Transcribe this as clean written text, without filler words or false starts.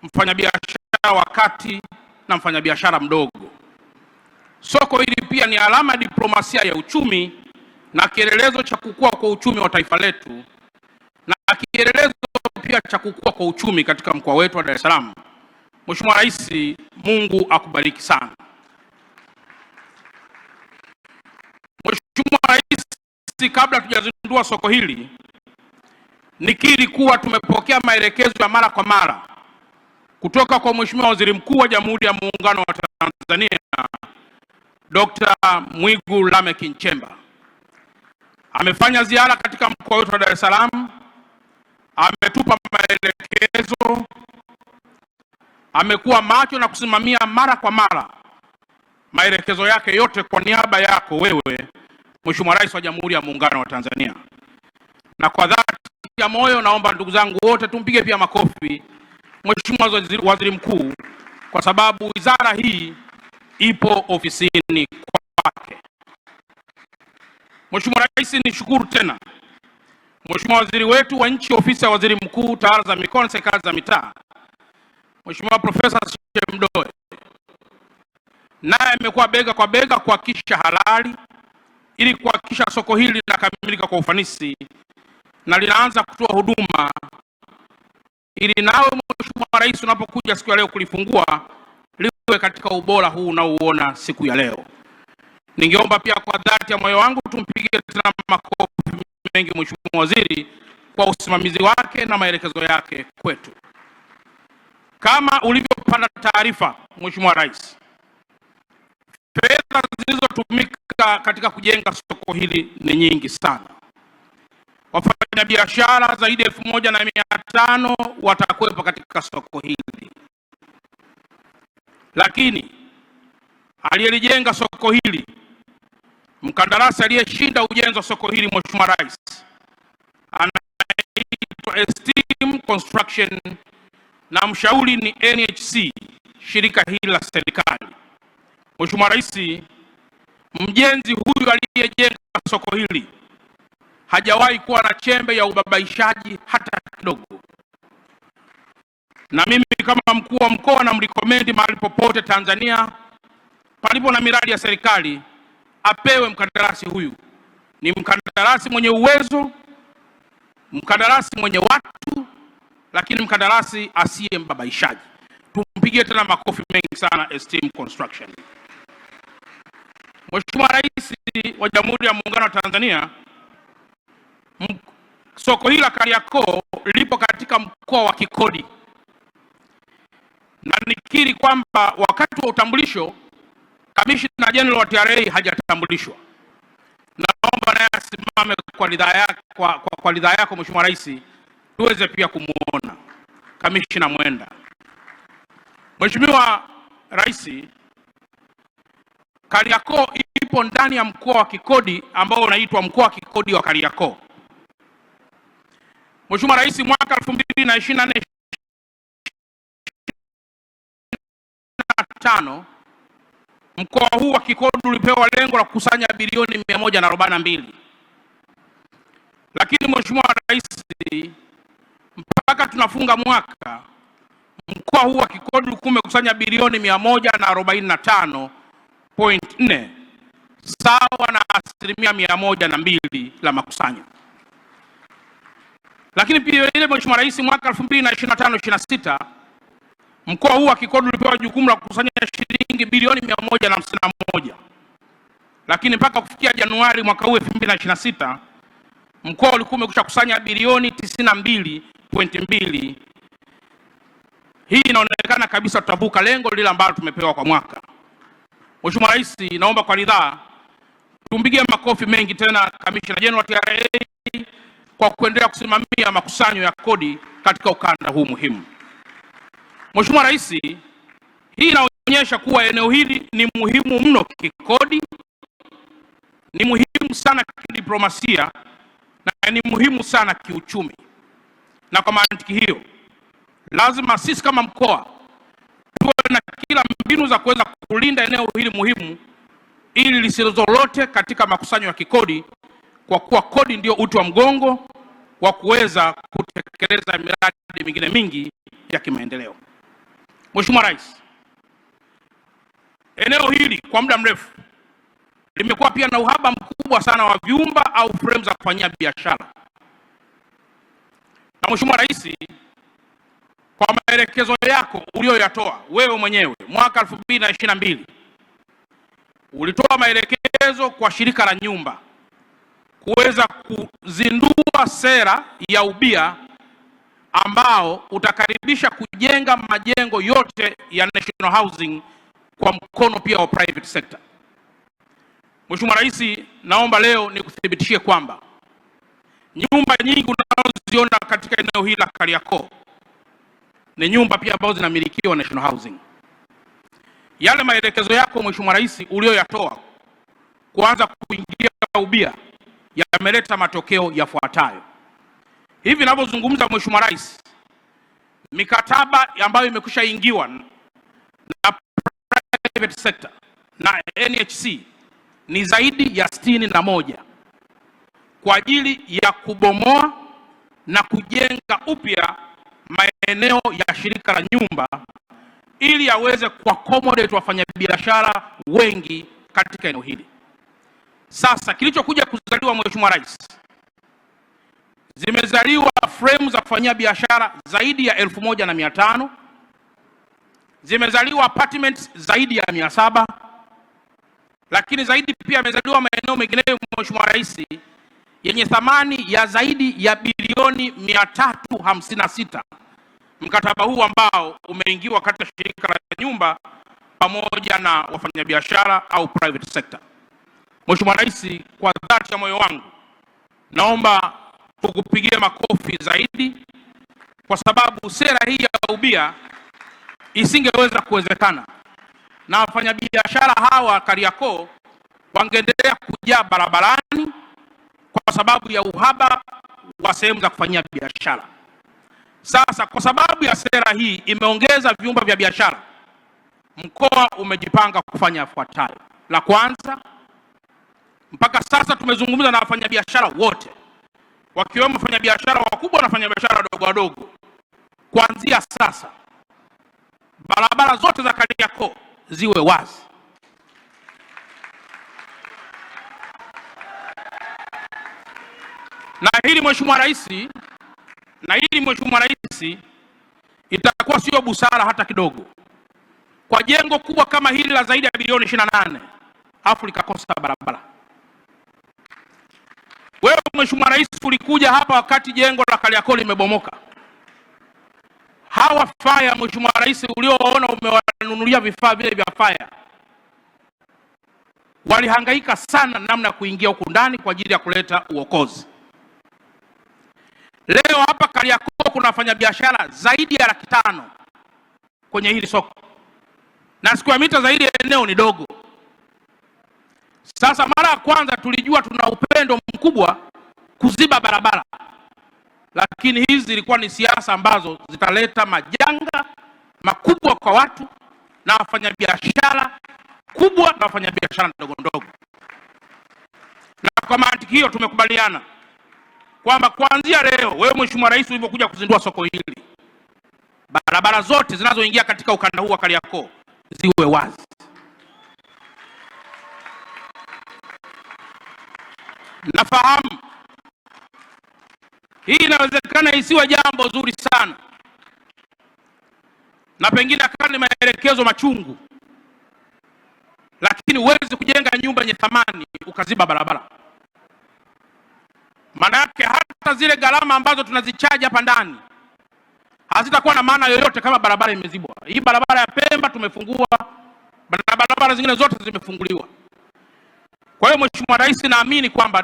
mfanyabiashara wa kati na mfanyabiashara mdogo. Soko hili pia ni alama ya diplomasia ya uchumi na kielelezo cha kukua kwa uchumi wa taifa letu na kielelezo pia cha kukua kwa uchumi katika mkoa wetu wa Dar es Salaam. Mheshimiwa Rais, Mungu akubariki sana. Mheshimiwa Rais, kabla tujazindua soko hili, nikiri kuwa tumepokea maelekezo ya mara kwa mara kutoka kwa Mheshimiwa Waziri Mkuu wa Jamhuri ya Muungano wa Tanzania Dr. Mwigulu Lameck Nchemba. Amefanya ziara katika mkoa wetu wa Dar es Salaam, ametupa maelekezo, amekuwa macho na kusimamia mara kwa mara maelekezo yake yote kwa niaba yako wewe, Mheshimiwa Rais wa Jamhuri ya Muungano wa Tanzania. Na kwa dhati ya moyo naomba ndugu zangu wote tumpige pia makofi Mheshimiwa Waziri Mkuu, kwa sababu wizara hii ipo ofisini kwake. Mheshimiwa Rais, nishukuru tena Mheshimiwa Waziri wetu wa Nchi, Ofisi ya Waziri Mkuu, Tawala za Mikoa na Serikali za Mitaa, Mheshimiwa Profesa Shemdoe, naye amekuwa bega kwa bega kuhakikisha halali ili kuhakikisha soko hili linakamilika kwa ufanisi na linaanza kutoa huduma, ili nawe Mheshimiwa Rais unapokuja siku ya leo kulifungua liwe katika ubora huu unaouona siku ya leo. Ningeomba pia kwa dhati ya moyo wangu tumpige tena makofi mengi Mheshimiwa Waziri kwa usimamizi wake na maelekezo yake kwetu. Kama ulivyopata taarifa Mheshimiwa Rais, fedha zilizotumika katika kujenga soko hili ni nyingi sana. Wafanyabiashara zaidi ya 1500 watakuwepo katika soko hili, lakini aliyelijenga soko hili, mkandarasi aliyeshinda ujenzi wa soko hili Mheshimiwa Rais, anaitwa Esteem Construction na mshauri ni NHC, shirika hili la serikali. Mheshimiwa Rais, mjenzi huyu aliyejenga soko hili hajawahi kuwa na chembe ya ubabaishaji hata kidogo, na mimi kama mkuu wa mkoa na mrecommend mahali popote Tanzania palipo na miradi ya serikali apewe mkandarasi huyu. Ni mkandarasi mwenye uwezo, mkandarasi mwenye watu, lakini mkandarasi asiye mbabaishaji. Tumpigie tena makofi mengi sana Esteem Construction. Mheshimiwa Rais wa Jamhuri ya Muungano wa Tanzania, soko hili la Kariakoo lipo katika mkoa wa kikodi, na nikiri kwamba wakati wa utambulisho Kamishna General wa TRA hajatambulishwa. Naomba naye asimame kwa ridhaa yako Mheshimiwa Rais tuweze pia kumuona Kamishna Mwenda. Mheshimiwa Rais, Kariakoo ipo ndani ya mkoa wa kikodi ambao unaitwa mkoa wa kikodi wa Kariakoo. Mheshimiwa Rais, mwaka 2024/25 mkoa huu wa kikodi ulipewa lengo la kukusanya bilioni 142. Lakini Mheshimiwa Rais, mpaka tunafunga mwaka mkoa huu wa kikodi ulikuwa umekusanya bilioni 145.4, sawa na 102% la makusanyo. Lakini pia ile Mheshimiwa Rais, mwaka 2025/26 mkoa huu wa kikodi ulipewa jukumu la kukusanya shilingi bilioni 151. Lakini mpaka kufikia Januari mwaka huu 2026 mkoa ulikuwa umekwisha kusanya bilioni 92.2. Hii inaonekana kabisa tutavuka lengo lile ambalo tumepewa kwa mwaka. Mheshimiwa Rais, naomba kwa ridhaa tumpigie makofi mengi tena Kamishna General wa TRA kwa kuendelea kusimamia makusanyo ya kodi katika ukanda huu muhimu. Mheshimiwa Rais, hii inaonyesha kuwa eneo hili ni muhimu mno kikodi, ni muhimu sana kidiplomasia na ni muhimu sana kiuchumi. Na kwa mantiki hiyo, lazima sisi kama mkoa tuwe na kila mbinu za kuweza kulinda eneo hili muhimu ili lisilozorote katika makusanyo ya kikodi, kwa kuwa kodi ndio uti wa mgongo wa kuweza kutekeleza miradi mingine mingi ya kimaendeleo. Mheshimiwa Rais, eneo hili kwa muda mrefu limekuwa pia na uhaba mkubwa sana wa vyumba au frame za kufanyia biashara. Na Mheshimiwa Rais, kwa maelekezo yako uliyoyatoa wewe mwenyewe mwaka 2022 ulitoa maelekezo kwa shirika la nyumba kuweza kuzindua sera ya ubia ambao utakaribisha kujenga majengo yote ya National Housing kwa mkono pia wa private sector. Mheshimiwa Rais, naomba leo nikuthibitishie kwamba nyumba nyingi unazoziona katika eneo hili la Kariakoo ni nyumba pia ambazo zinamilikiwa National Housing. Yale maelekezo yako Mheshimiwa Rais uliyoyatoa kuanza kuingia ubia yameleta matokeo yafuatayo. Hivi ninavyozungumza Mheshimiwa Rais, mikataba ambayo imekwisha ingiwa na private sector na NHC ni zaidi ya 61 kwa ajili ya kubomoa na kujenga upya maeneo ya shirika la nyumba ili yaweze kuaccommodate wafanyabiashara wengi katika eneo hili. Sasa kilichokuja kuzaliwa Mheshimiwa Rais, zimezaliwa frame za kufanyia biashara zaidi ya 1500, zimezaliwa apartments zaidi ya 700, lakini zaidi pia yamezaliwa maeneo mengineyo Mheshimiwa Rais yenye thamani ya zaidi ya bilioni 356. Mkataba huu ambao umeingiwa kati ya shirika la nyumba pamoja na wafanyabiashara au private sector. Mheshimiwa Rais, kwa dhati ya moyo wangu naomba tukupigie makofi zaidi, kwa sababu sera hii ya ubia isingeweza kuwezekana na wafanyabiashara hawa Kariakoo wangeendelea kujaa barabarani kwa sababu ya uhaba wa sehemu za kufanyia biashara. Sasa kwa sababu ya sera hii imeongeza vyumba vya biashara, mkoa umejipanga kufanya yafuatayo. La kwanza, mpaka sasa tumezungumza na wafanyabiashara wote wakiwemo wafanyabiashara wakubwa na wafanyabiashara wadogo wadogo. Kuanzia sasa barabara zote za Kariakoo ziwe wazi. Na hili Mheshimiwa Rais, itakuwa sio busara hata kidogo kwa jengo kubwa kama hili la zaidi ya bilioni 28 afu likakosa barabara. Wewe Mheshimiwa Rais ulikuja hapa wakati jengo la Kariakoo limebomoka. Hawa fire Mheshimiwa Rais ulioona umewanunulia vifaa vile vya fire, walihangaika sana namna ya kuingia huku ndani kwa ajili ya kuleta uokozi. Leo hapa Kariakoo kuna wafanyabiashara zaidi ya 500 kwenye hili soko, na square mita zaidi ya eneo ni dogo. Sasa mara ya kwanza tulijua tuna upendo mkubwa kuziba barabara, lakini hizi zilikuwa ni siasa ambazo zitaleta majanga makubwa kwa watu na wafanyabiashara kubwa na wafanyabiashara ndogo ndogo. Na kwa mantiki hiyo tumekubaliana kwamba kuanzia leo, wewe Mheshimiwa Rais ulipokuja kuzindua soko hili, barabara zote zinazoingia katika ukanda huu wa Kariakoo ziwe wazi. Nafahamu hii inawezekana isiwe jambo zuri sana, na pengine akawa ni maelekezo machungu, lakini huwezi kujenga nyumba yenye thamani ukaziba barabara. Maana yake hata zile gharama ambazo tunazichaji hapa ndani hazitakuwa na maana yoyote kama barabara imezibwa. Hii barabara ya Pemba tumefungua, barabara zingine zote zimefunguliwa. Kwa hiyo Mheshimiwa Rais, naamini kwamba